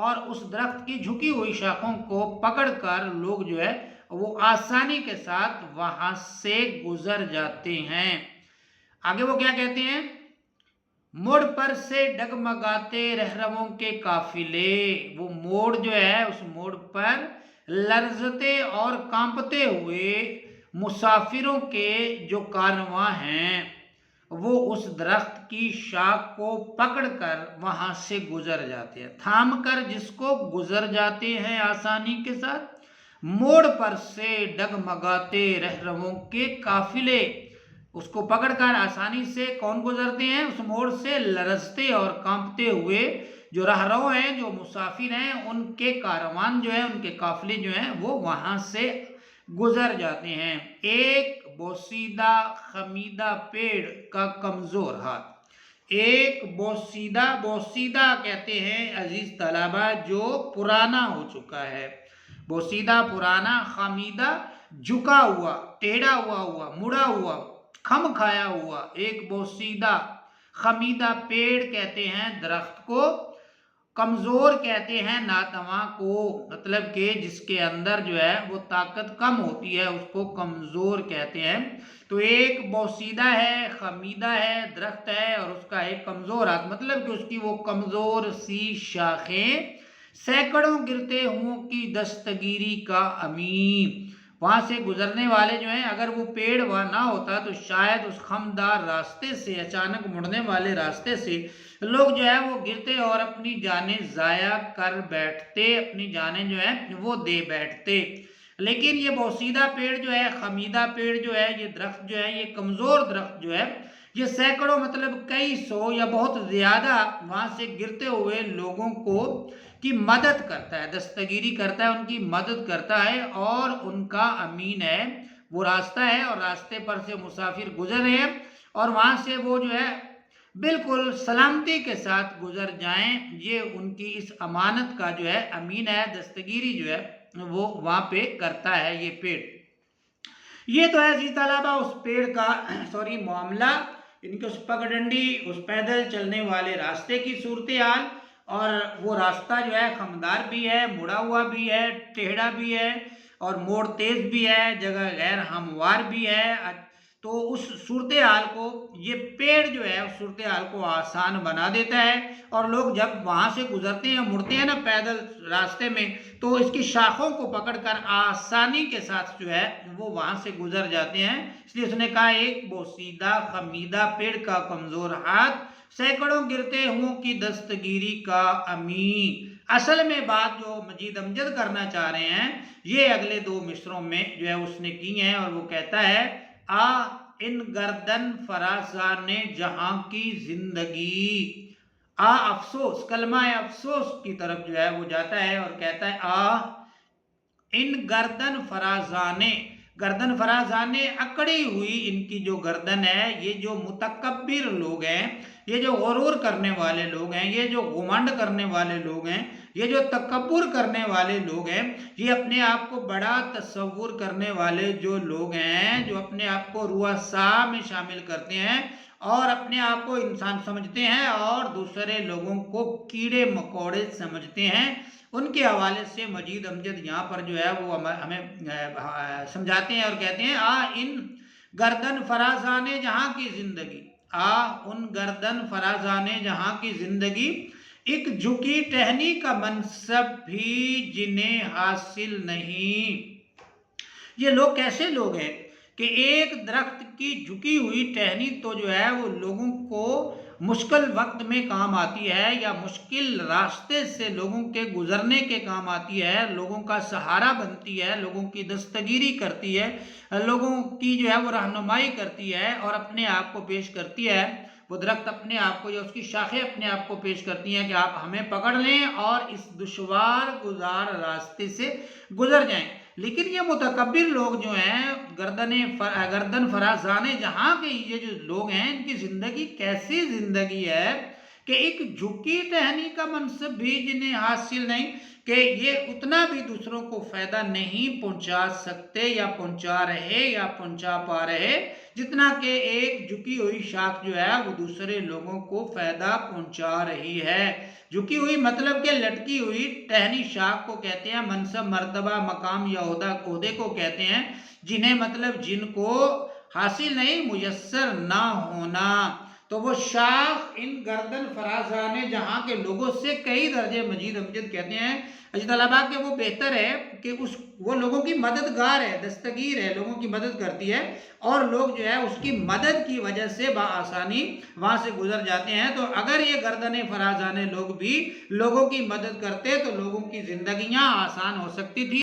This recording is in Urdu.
اور اس درخت کی جھکی ہوئی شاخوں کو پکڑ کر لوگ جو ہے وہ آسانی کے ساتھ وہاں سے گزر جاتے ہیں۔ آگے وہ کیا کہتے ہیں؟ موڑ پر سے ڈگمگاتے رہرووں کے قافلے، وہ موڑ جو ہے اس موڑ پر لرزتے اور کانپتے ہوئے مسافروں کے جو کارواں ہیں وہ اس درخت کی شاخ کو پکڑ کر وہاں سے گزر جاتے ہیں، تھام کر جس کو گزر جاتے ہیں آسانی کے ساتھ۔ موڑ پر سے ڈگمگاتے رہرووں کے قافلے، اس کو پکڑ کر آسانی سے کون گزرتے ہیں؟ اس موڑ سے لرزتے اور کانپتے ہوئے جو راہرو ہیں، جو مسافر ہیں، ان کے کاروان جو ہیں، ان کے قافلے جو ہیں وہ وہاں سے گزر جاتے ہیں۔ ایک بوسیدہ خمیدہ پیڑ کا کمزور ہاتھ، ایک بوسیدہ کہتے ہیں عزیز طلبہ جو پرانا ہو چکا ہے، بوسیدہ پرانا، خمیدہ جھکا ہوا، ٹیڑھا ہوا، مڑا ہوا، کھم کھایا ہوا۔ ایک بوسیدہ خمیدہ پیڑ کہتے ہیں درخت کو، کمزور کہتے ہیں ناتواں کو، مطلب کہ جس کے اندر جو ہے وہ طاقت کم ہوتی ہے اس کو کمزور کہتے ہیں۔ تو ایک بوسیدہ ہے، خمیدہ ہے، درخت ہے اور اس کا ایک کمزور ہاتھ، مطلب کہ اس کی وہ کمزور سی شاخیں سینکڑوں گرتے ہوں کی دستگیری کا امین، وہاں سے گزرنے والے جو ہیں، اگر وہ پیڑ وہاں نہ ہوتا تو شاید اس خمدار راستے سے، اچانک مڑنے والے راستے سے لوگ جو ہے وہ گرتے اور اپنی جانیں ضائع کر بیٹھتے، اپنی جانیں جو ہے وہ دے بیٹھتے۔ لیکن یہ بوسیدہ پیڑ جو ہے، خمیدہ پیڑ جو ہے، یہ درخت جو ہے، یہ کمزور درخت جو ہے، یہ سینکڑوں مطلب کئی سو یا بہت زیادہ وہاں سے گرتے ہوئے لوگوں کو کی مدد کرتا ہے، دستگیری کرتا ہے، ان کی مدد کرتا ہے اور ان کا امین ہے، وہ راستہ ہے اور راستے پر سے مسافر گزر رہے ہیں اور وہاں سے وہ جو ہے بالکل سلامتی کے ساتھ گزر جائیں، یہ ان کی اس امانت کا جو ہے امین ہے، دستگیری جو ہے وہ وہاں پہ کرتا ہے یہ پیڑ۔ یہ تو ہے عزیز طلبہ اس پیڑ کا معاملہ، ان کے اس پگڈنڈی، اس پیدل چلنے والے راستے کی صورتحال، اور وہ راستہ جو ہے خمدار بھی ہے، مڑا ہوا بھی ہے، ٹیڑھا بھی ہے اور موڑ تیز بھی ہے، جگہ غیر ہموار بھی ہے۔ تو اس صورتحال کو یہ پیڑ جو ہے اس صورتحال کو آسان بنا دیتا ہے، اور لوگ جب وہاں سے گزرتے ہیں، مڑتے ہیں نا پیدل راستے میں، تو اس کی شاخوں کو پکڑ کر آسانی کے ساتھ جو ہے وہ وہاں سے گزر جاتے ہیں۔ اس لیے اس نے کہا ایک بوسیدہ خمیدہ پیڑ کا کمزور ہاتھ، سینکڑوں گرتے ہوں کی دستگیری کا امین۔ اصل میں بات جو مجید امجد کرنا چاہ رہے ہیں یہ اگلے دو مصروں میں جو ہے اس نے کی ہیں، اور وہ کہتا ہے ان گردن فرازان جہاں کی زندگی، افسوس، کلمہ افسوس کی طرف جو ہے وہ جاتا ہے اور کہتا ہے ان گردن فرازانے اکڑی ہوئی ان کی جو گردن ہے، یہ جو متکبر لوگ ہیں، یہ جو غرور کرنے والے لوگ ہیں، یہ جو غمنڈ کرنے والے لوگ ہیں، یہ جو تکبر کرنے والے لوگ ہیں، یہ اپنے آپ کو بڑا تصور کرنے والے جو لوگ ہیں، جو اپنے آپ کو رؤساء میں شامل کرتے ہیں اور اپنے آپ کو انسان سمجھتے ہیں اور دوسرے لوگوں کو کیڑے مکوڑے سمجھتے ہیں، ان کے حوالے سے مجید امجد یہاں پر جو ہے وہ ہمیں سمجھاتے ہیں اور کہتے ہیں ان گردن فرازانے جہاں کی زندگی، ان گردن فرازانے جہاں کی زندگی، ایک جھکی ٹہنی کا منصب بھی جنہیں حاصل نہیں۔ یہ لوگ کیسے لوگ ہیں کہ ایک درخت کی جھکی ہوئی ٹہنی تو جو ہے وہ لوگوں کو مشکل وقت میں کام آتی ہے، یا مشکل راستے سے لوگوں کے گزرنے کے کام آتی ہے، لوگوں کا سہارا بنتی ہے، لوگوں کی دستگیری کرتی ہے، لوگوں کی جو ہے وہ رہنمائی کرتی ہے اور اپنے آپ کو پیش کرتی ہے۔ وہ درخت اپنے آپ کو یا اس کی شاخیں اپنے آپ کو پیش کرتی ہیں کہ آپ ہمیں پکڑ لیں اور اس دشوار گزار راستے سے گزر جائیں۔ لیکن یہ متکبر لوگ جو ہیں، گردن فرازانے جہاں کے یہ جو لوگ ہیں، ان کی زندگی کیسی زندگی ہے کہ ایک جھکی ٹہنی کا منصب بھی جنہیں حاصل نہیں، کہ یہ اتنا بھی دوسروں کو فائدہ نہیں پہنچا سکتے یا پہنچا رہے یا پہنچا پا رہے جتنا کہ ایک جھکی ہوئی شاخ جو ہے وہ دوسرے لوگوں کو فائدہ پہنچا رہی ہے۔ جھکی ہوئی مطلب کہ لٹکی ہوئی ٹہنی شاخ کو کہتے ہیں منصب، مرتبہ، مقام یا عہدے کو کہتے ہیں جنہیں مطلب جن کو حاصل نہیں، میسر نہ ہونا۔ تو وہ شاخ ان گردن فرازانے جہاں کے لوگوں سے کئی درجے مزید امجد کہتے ہیں طلبا کہ وہ بہتر ہے کہ وہ لوگوں کی مددگار ہے، دستگیر ہے، لوگوں کی مدد کرتی ہے اور لوگ جو ہے اس کی مدد کی وجہ سے بآسانی وہاں سے گزر جاتے ہیں۔ تو اگر یہ گردن فرازانے لوگ بھی لوگوں کی مدد کرتے تو لوگوں کی زندگیاں آسان ہو سکتی تھی۔